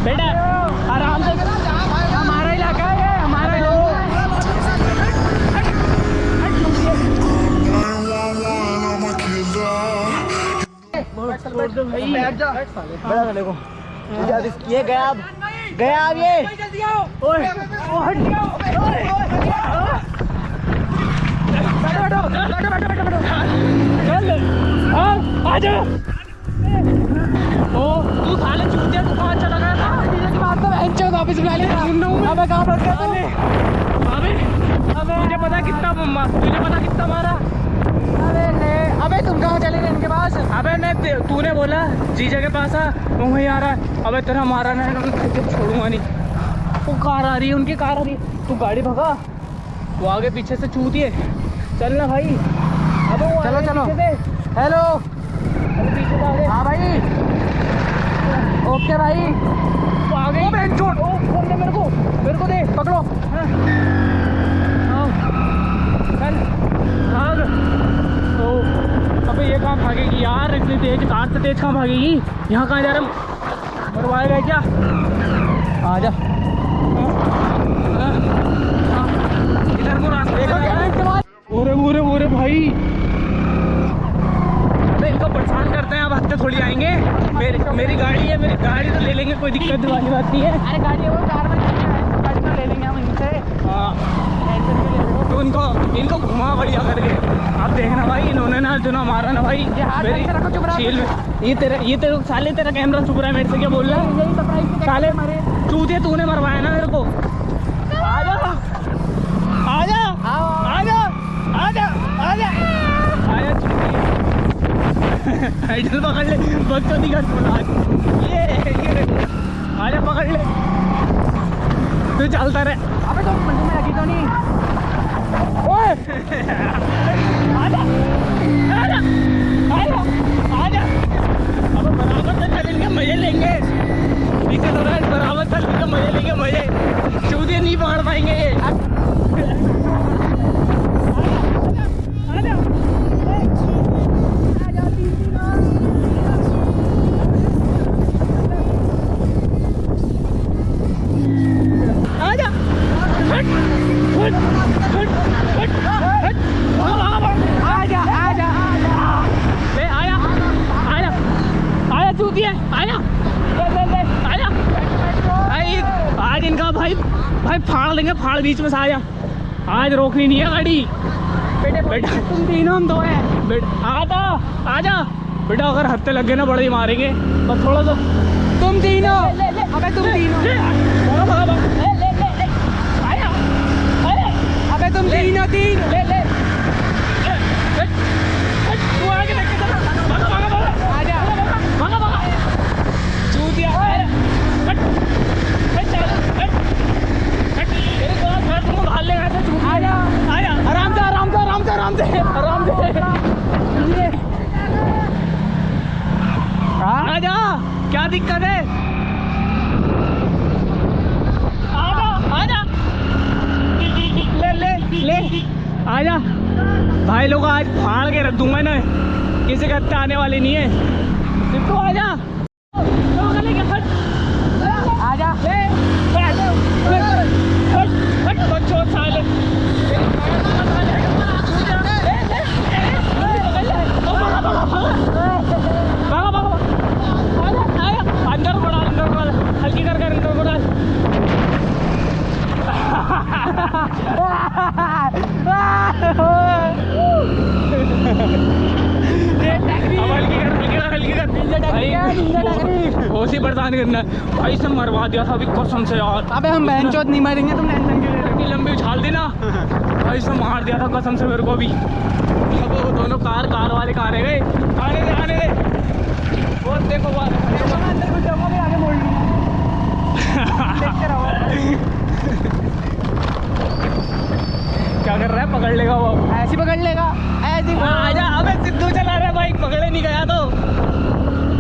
बेटा आराम से, हमारा इलाका है, हमारा इलाका। ये गया अब, गया अब ये। ओए आजा। ओ तू साले चूतिया, तू कहाँ चला गया था? डीजे की बात तो बेंच वापस बुला लिया। अबे कहाँ फंस गया तू? अबे तुझे पता कितना मारा? अबे तुम कहाँ चले गए इनके पास? अबे तूने बोला जीजा के पास आ, वो वहीं आ रहा है। अबे तेरा मारा ना छोड़ूंगा नहीं। वो कार आ रही है, उनकी कार आ रही है, तू गाड़ी भगा। वो आगे पीछे से चूतिए, चल ना भाई। अबे वो चलो चलो। हेलो, पीछे से आगे। हाँ भाई, ओके भाई। वो आगे ही बैठ छोड़। ओ फोन दे मेरे को दे, पकड़ो। हाँ। आओ, चल भाग। ओ अबे ये कहाँ भागेगी यार, इतनी तेज कार से तेज कहाँ भागेगी? यहाँ कहाँ जा रहा? मरवाएगा क्या? आजा। इधर को रास्ते। ओरे भाई, अबे इनको परेशान करते हैं। अब हफ्ते थोड़ी आएंगे। मेरी गाड़ी है, मेरी गाड़ी तो ले लेंगे, कोई दिक्कत वाली बात नहीं है। अरे गाड़ी है वो, कार में गाड़ी तो ले लेंगे हम इनसे। हाँ तो इनको घुमा बढ़िया करके। आप देखना भाई, इन्होंने ना जो ना मारा ना भाई मेरी छील में। ये तेरे साले, तेरा कैमरा छुप रहा है मेरे से, क्या बोल रहा है? साले चूतिया, तूने मरवाया ना मेरे को। आजा आजा आजा आजा आजा आजा। आइडल पकड़ ले, बच्चों दिखा ये आजा, पकड़ ले। तू चलता रहे। अबे तो मंडी में लगी तो नहीं। ओए आजा आजा आजा आजा। अब बराबर से चलेंगे, मजे लेंगे। पीछे तो रहे, बराबर चलेंगे, मजे लेंगे, मजे। चूतिया नहीं पकड़ पाएंगे ये। आज इनका भाई फाड़ लेंगे, फाड़ बीच में से। आजा, आज रोकनी नहीं है गाड़ी। बेटा तुम तीनों हम दो हैं। बेटा आजा बेटा, अगर हफ्ते लग गए ना बड़े ही मारेंगे। बस थोड़ा सा तुम तीनों। अबे तुम तीनों, अबे तुम तीनों तीन। तू आगे देख के चला। आजा भागा चूतिया। आराम से। आजा, क्या दिक्कत है? आजा ले आजा। भाई लोग आज फाड़ के रख दूंगा ना, किसी का हत्या आने वाली नहीं है। तो आजा आजा। बच्चों साले अंदर पड़ा, हल्की कर अंदर पड़ा। होशी परेशान करना भाई से, मरवा दिया था अभी कसम से यार। अबे हम बहनचोद नहीं मरेंगे, तुम टेंशन क्यों ले रहे हो? इतनी लंबी उछाल दी ना भाई से, मार दिया था कसम से मेरे को भी। अब वो दोनों कार वाले कहाँ रह गए? आने दे वो देखो बात। अंदर घुस जाऊंगा, मैं आगे मोड़ लूंगा। देखते रहो। क्या कर रहा है? पकड़ लेगा वो, ऐसे पकड़ लेगा, ऐसे। आजा। अबे सिद्धू चला रहा है बाइक, पकड़े नहीं गया तो।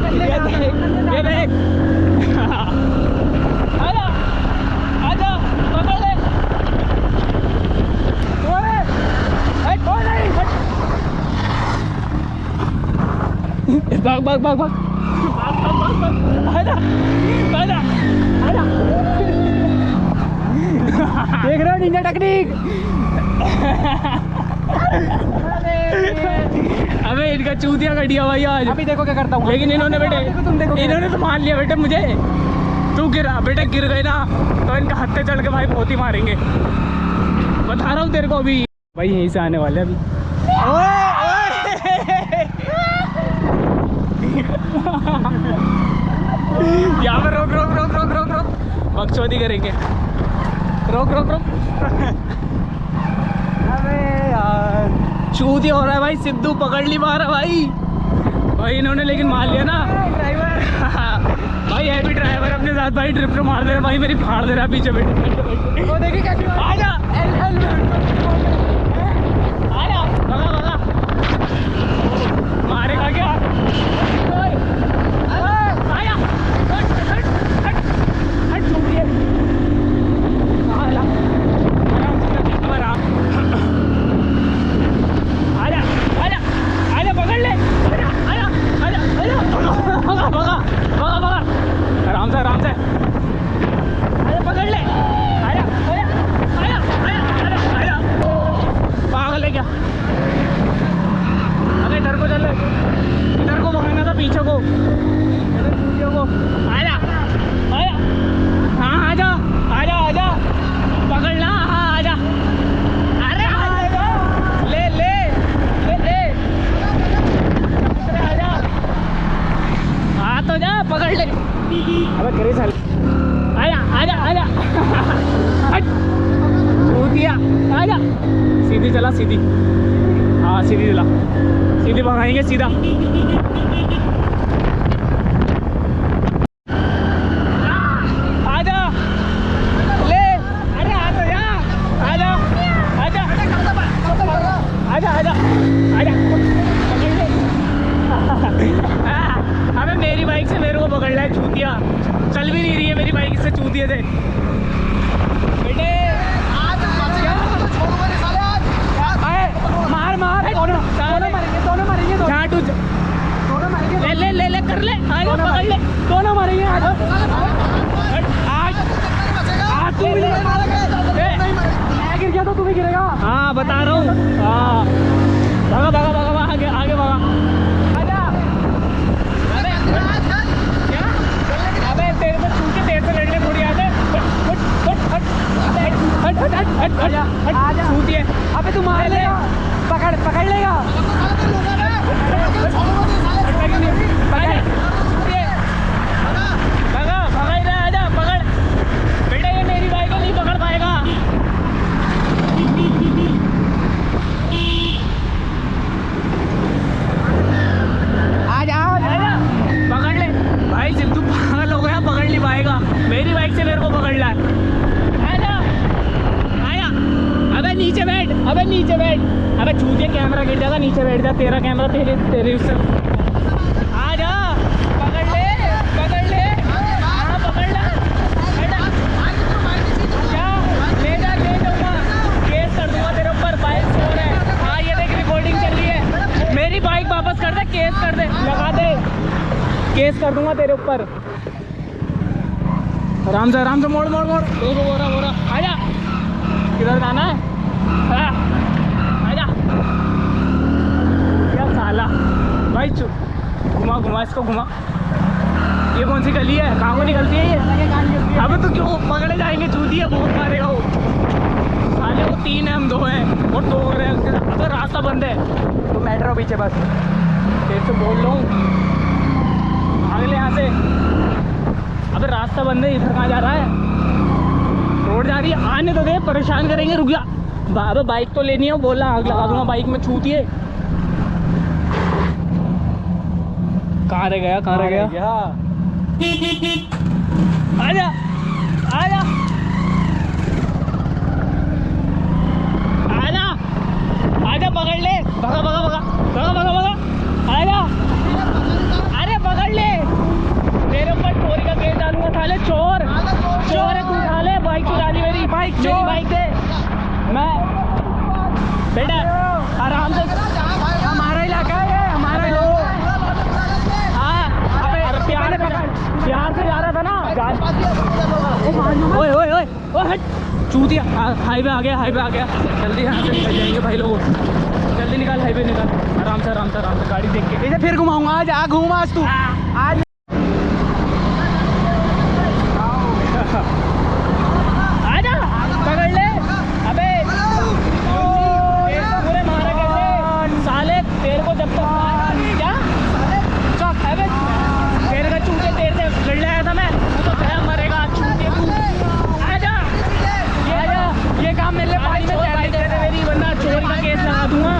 ये देख आजा पकड़ ले। भाग आजा आजा। देख रहे हो निंजा टेक्निक। अबे इनका चूतिया कटिया भाई आज। अभी देखो क्या करता हूँ। लेकिन इन्होंने बेटे तुम देखो इन्होंने तो मान लिया बेटे मुझे। तू गिरा बेटे, गिर गए ना तो इनका हत्थे चढ़ के भाई बहुत ही मारेंगे, बता रहा हूँ तेरे को। अभी भाई यहीं से आने वाले अभी। यहाँ पर रोक रोक रोक रोक रोक रोक, बकचोदी करेंगे। रोक रोक रोक। अबे यार चूती हो रहा है भाई, सिद्धू पकड़ ली मारा भाई। भाई इन्होंने लेकिन मार लिया ना ड्राइवर। भाई हैवी ड्राइवर अपने साथ भाई, ट्रिप पे मार दे रहा भाई, मेरी फाड़ दे रहा पीछे बैठे। वो देखिए कैसे आजा आजा, भगा भगा, मारेगा क्या? आया हट हट हट हट, चूतिए। आजा आजा आजा आजा, पकड़ ले, आजा आजा आजा आजा, भगा भगा भगा भगा, आराम से आराम से, आजा पकड़ ले, आजा आजा आजा आजा आजा आजा। पागल है क्या? अरे इधर को चल, इधर को भगाना था, पीछे को, इधर पीछे को। आजा आजा, हाँ आजा आजा आजा, पकड़ना, हाँ आजा। अरे आजा, ले ले ले ले, आजा, आ तो जा, पकड़ ले। अबे करे साल, आजा आजा आजा, हट चूतिया, आजा। सीधी चला, सीधी, हाँ सीधी चला, सीधी भगाएंगे सीधा। आजा ले, अरे आ तो जा, आजा आजा आजा आजा आजा, पकड़ ले। अबे मेरी बाइक से मेरे को पकड़ रहा है चूतिया, चल भी नहीं रही है मेरी बाइक से, चूतिए थे बेटे। मार मार, दोनों मारेंगे, दोनों मारेंगे, दोनों मारेंगे, ले ले ले ले, कर ले, आजा पकड़ ले, दोनों मारेंगे। आज आज आज तू भी मैं गिर गया तो तू भी गिरेगा। हाँ बता रहा हूँ, हाँ भगा भगा भगा भगा, आगे आगे भगा। आजा, अबे क्या? अबे तेरे को चूके तेरे से लड़ने थोड़ी आते। हट हट हट हट हट हट हट हट, आजा चूतिए। अबे तू मार लेगा, पकड़ पकड़ लेगा। भगा भगा ही रहा, आजा पकड़ बेटा, ये मेरी बाइक है, नहीं पकड़ पाएगा। आजा आजा पकड़ ले भाई, सिद्धू पागल हो गया, पकड़ नहीं पाएगा, मेरी बाइक से मेरे को पकड़ ला। आजा आया, अबे नीचे बैठ, अबे नीचे बैठ, अबे चूतिए, कैमरा गिर जाएगा, नीचे बैठ जा, तेरा कैमरा तेरे तेरे उससे। आजा पकड़ ले, पकड़ ले, हाँ पकड़ ला, ले जा, ले जाऊंगा, केस कर दूंगा तेरे ऊपर, बाइक चोर है। हाँ ये देख रिकॉर्डिंग चल रही है, मेरी बाइक वापस कर दे, केस कर दे, लगा दे, केस कर दूंगा तेरे ऊपर। आराम से मोड़ मोड़ मोड़, देखो बोरा बोरा, आजा, किधर जाना है? हाँ, आजा, क्या साला भाई, घुमा घुमा इसको, घुमा। ये कौन सी गली है, कहाँ को निकलती है ये? अबे तो क्यों पकड़े जाएंगे, चूती है, बहुत मारेगा वो साले, वो 3 है, हम 2 हैं, और 2 हो रहे हैं, तो रास्ता बंद है। तू मेट्रो पीछे बस, तेरे से बोल रहा हूँ, भाग ले यहाँ से। अबे रास्ता बंद है, इधर कहाँ जा रहा है? रोड जा रही है, आने तो दे, परेशान करेंगे, रुक जा। बाबा बाइक तो लेनी है, बोला आग लगा दूंगा बाइक में, छूतिए। कहाँ रह गया, कहाँ रह गया? आजा आजा आजा आजा, पकड़ ले, भगा भगा भगा भगा भगा भगा, आजा, अरे पकड़ ले, तेरे ऊपर चोरी का केस डालूंगा साले, चोर चोर है तू साले, बाइक चुरा दी मेरी, बाइक दे। मैं बेटा आराम से, हमारा इलाका है ये, हमारा हाँ, अबे प्यार से जा रहा था ना, ओए ओए ओए ओए हट चूतिया। हाईवे आ गया, हाईवे आ गया। जल्दी यहाँ से निकल जाएंगे भाई लोग, जल्दी निकाल, हाईवे निकाल, आराम से आराम से आराम से गाड़ी देख के। इसे फिर घुमाऊंगा आज, आ घूम आज तू आज। आजा पकड़ ले। अबे पूरे मारा कैसे साले, तेरे को जब तक क्या चौक है बे, तेरे का चूते तेरे से लड़ आया था मैं, तू तो गया मरेगा चूते तू। आजा ये काम मेरे लिए पानी में बाइक दे दे मेरी, वरना चोरी का केस लगा दूंगा।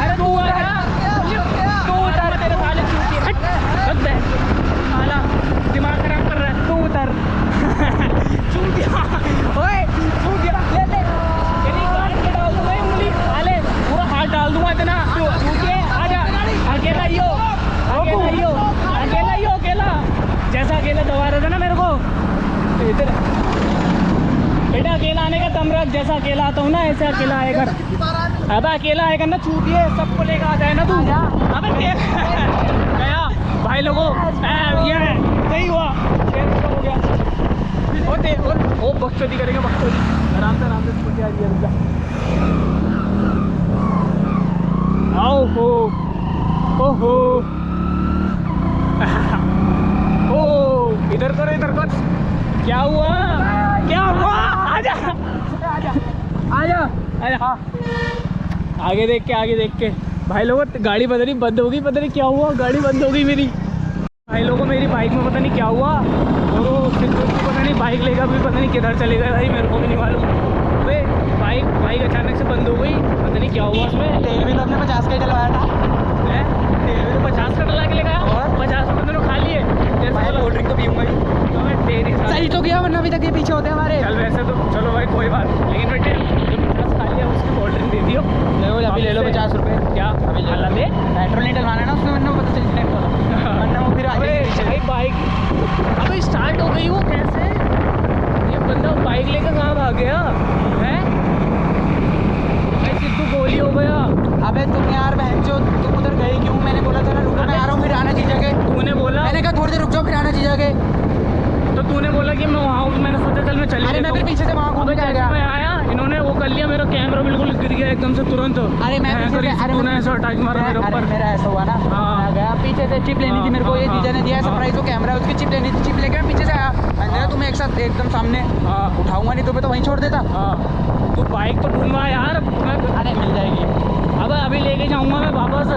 अरे तू आजा, तू उतर, तेरे साले चूते हट बे साला, दिमाग खराब कर रहा है। तू उतर चूतिया, ओए चूतिया ले ले, तेरी गाड़ी पे डाल दूंगा उंगली साले, पूरा हाथ डाल दूंगा इतना। चूतिया आजा, अकेला ही हो, अकेला ही हो, अकेला ही हो, अकेला जैसा अकेला दबा रहा था ना मेरे को इधर। बेटा अकेला आने का दम रख, जैसा अकेला आता हूँ ना ऐसे अकेला आएगा। अब अकेला आएगा ना चूतिए, सबको लेकर आ जाए ना तू। अबे गया भाई लोगों, ये सही हुआ, हो गया। ओ बकचोदी करेंगे, बकचोदी आराम से स्कूटी आ रही है। आओ हो ओहो ओ इधर करो, इधर कर। क्या हुआ, क्या हुआ? आजा आजा आजा आजा। हाँ आगे देख के, आगे देख के भाई लोगों, गाड़ी पता नहीं बंद होगी, पता नहीं क्या हुआ, गाड़ी बंद हो गई मेरी। भाई लोगों मेरी बाइक में पता नहीं क्या हुआ, और वो पता नहीं बाइक लेगा भी, पता नहीं किधर चले गए भाई, मेरे को भी नहीं मालूम। अबे बाइक अचानक से बंद हो गई, पता नहीं क्या हुआ उसमें। तेल भी तो अपने 50 का ही डलवाया था। तेल भी तो 50 का डला के लेगा, और 50 रुपये तो खा लिए। कोल्ड ड्रिंक तो पीऊंगा ही। सही तो किया, वरना अभी तक ये पीछे होते हमारे। चल वैसे तो चलो भाई कोई बात, लेकिन बेटे जो 50 खा लिया उसकी कोल्ड ड्रिंक दे दियो। अभी ले लो 50 रुपये। क्या अभी ले लो, पेट्रोल नहीं डलवाना है ना उसमें, वरना पता चल जाएगा, वरना वो फिर आगे भाई बाइक अबे स्टार्ट हो गई, वो कैसे? ये बंदा बाइक लेकर कहाँ भाग गया है? भाई सिद्धू गोली हो गया। अबे तुम यार बहन चो, तुम उधर गई क्यों? मैंने बोला था ना रुको, मैं आ रहा हूँ, फिर आना चीज़ के। तूने बोला, मैंने कहा थोड़ी देर रुक जाओ, फिर आना चीज़ के। तो तूने बोला कि मैं वहाँ हूँ, मैंने सोचा चल मैं चल। अरे मैं फिर पीछे से वहाँ घूम के मैं आया, इन्होंने वो कर लिया, मेरा कैमरा बिल्कुल गिर गया एकदम से तुरंत। अरे मैं तूने ऐसा अटैक मारा मेरे ऊपर। मेरा ऐसा हुआ ना, मैं गया पीछे से, चिप लेनी थी मेरे को, ये जीजा ने दिया सरप्राइज, वो कैमरा उसकी चिप लेनी थी, चिप लेके मैं पीछे से आया, मैंने तुम्हें एक साथ एकदम सामने उठाऊंगा नहीं तो मैं तो वहीं छोड़ देता। तू बाइक तो ढूंढवा यार, अरे मिल जाएगी। अब अभी लेके जाऊंगा मैं वापस।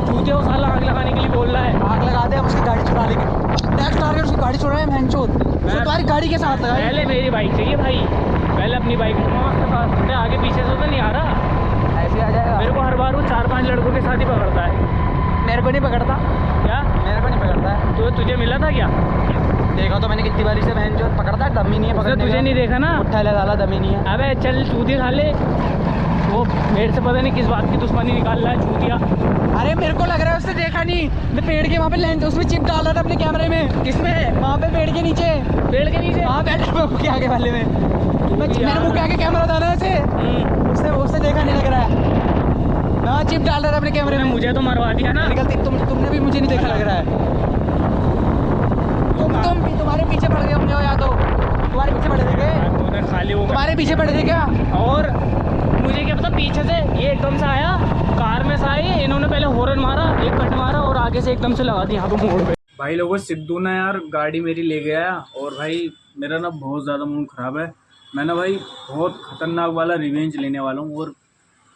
चूते वो साला आग लगाने के लिए बोल रहा है। आग लगा दे, हम उसकी गाड़ी चुरा लेंगे, टैक्स टारगेट उसकी गाड़ी चुरा है महंचोद, तुम्हारी गाड़ी के साथ है। पहले मेरी बाइक चाहिए भाई, पहले अपनी बाइक मैं आगे पीछे से तो नहीं आ रहा, ऐसे आ जाएगा। मेरे को हर बार वो 4-5 लड़कों के साथ ही पकड़ता है। मेरे को नहीं पकड़ता। क्या मेरे को नहीं पकड़ता है? तो तुझे मिला था क्या? देखा तो मैंने कितनी बारी से बहन जो पकड़ता है, दम ही नहीं है पकड़ने का। तुझे नहीं देखा ना, उठा ले डाला, दम ही नहीं है। अबे चल चूती साले, वो मेरे से पता नहीं किस बात की दुश्मनी निकाल रहा है चूतिया। अरे मेरे को लग रहा है उसने देखा नहीं, मैं पेड़ के वहाँ पे लेंस उसमें चिप डाल रहा था अपने कैमरे में। किसमें? वहाँ पे पेड़ के नीचे। पेड़ के नीचे? हाँ बैठा मैं मुँह के आगे वाले में, मेरे मुँह के आगे कैमरा था ना ऐसे, उसने देखा नहीं लग रहा है। हाँ चिप डाल रहा था अपने कैमरे में। मुझे तो मरवा दिया ना। गलती तुमने भी, मुझे नहीं देखा लग रहा है। तुम भी तुम्हारे पीछे पड़ गए होंगे, या तो तुम्हारे पीछे पड़े थे क्या? खाली हो तुम्हारे पीछे पड़े थे क्या? और मुझे क्या पता, पीछे से ये एकदम से आया, कार में से आई, इन्होंने पहले हॉर्न मारा, एक कट मारा और आगे से एकदम से लगा दिया यहाँ पे मोड़ पे। भाई लोगों सिद्धू ने यार गाड़ी मेरी ले गया, और भाई मेरा ना बहुत ज़्यादा मूड ख़राब है। मैं ना भाई बहुत ख़तरनाक वाला रिवेंज लेने वाला हूँ, और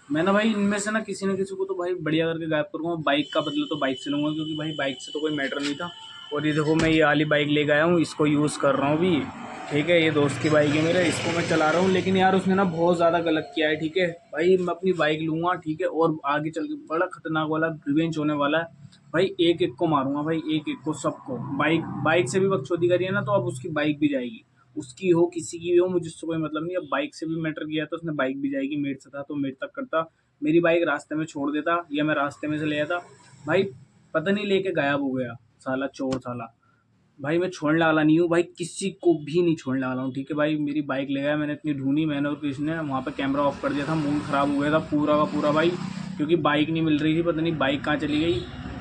मैं ना भाई इनमें से ना किसी को तो भाई बढ़िया करके गायब करूँगा। बाइक का बदला तो बाइक से लूँगा, क्योंकि भाई बाइक से तो कोई मैटर नहीं था। और ये देखो मैं ये वाली बाइक ले गया हूँ, इसको यूज़ कर रहा हूँ अभी, ठीक है। ये दोस्त की बाइक है मेरे, इसको मैं चला रहा हूँ, लेकिन यार उसने ना बहुत ज़्यादा गलत किया है, ठीक है भाई। मैं अपनी बाइक लूँगा, ठीक है, और आगे चल के बड़ा खतरनाक वाला रिवेंज होने वाला है भाई। एक एक को मारूंगा भाई, एक एक को, सबको। बाइक से भी बकचोदी करी है ना, तो अब उसकी बाइक भी जाएगी, उसकी हो किसी की भी हो, मुझे उससे कोई मतलब नहीं। अब बाइक से भी मैटर किया तो उसने बाइक भी जाएगी। मेरे से था तो मेरे तक करता, मेरी बाइक रास्ते में छोड़ देता, या मैं रास्ते में से ले आता भाई, पता नहीं लेके गायब हो गया साला, चोर साला। भाई मैं छोड़ने वाला नहीं हूँ भाई, किसी को भी नहीं छोड़ने वाला हूँ, ठीक है भाई। मेरी बाइक ले गया, मैंने इतनी ढूंढी, मैंने और किसी ने वहाँ पे कैमरा ऑफ कर दिया था, मूड ख़राब हो गया था पूरा का पूरा भाई, क्योंकि बाइक नहीं मिल रही थी, पता नहीं बाइक कहाँ चली गई।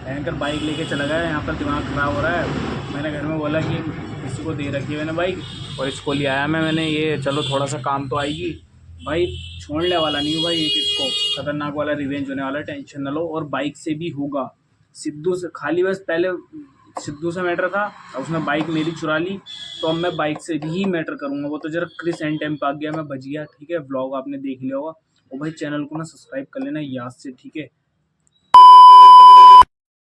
भयंकर बाइक लेके चला गया, यहाँ पर दिमाग ख़राब हो रहा है। मैंने घर में बोला कि किसी को दे रखी है मैंने बाइक, और इसको ले आया मैंने ये, चलो थोड़ा सा काम तो आएगी भाई। छोड़ने वाला नहीं हूँ भाई एक इसको, खतरनाक वाला रिवेंज होने वाला, टेंशन ना लो। और बाइक से भी होगा, सिद्धू से खाली बस पहले सिद्धू से मैटर था, अब उसने बाइक मेरी चुरा ली, तो अब मैं बाइक से भी मैटर करूँगा। वो तो जरा क्रिस एंड टाइम पे आ गया, मैं बच गया, ठीक है। व्लॉग आपने देख लिया होगा। और भाई चैनल को ना सब्सक्राइब कर लेना याद से, ठीक है।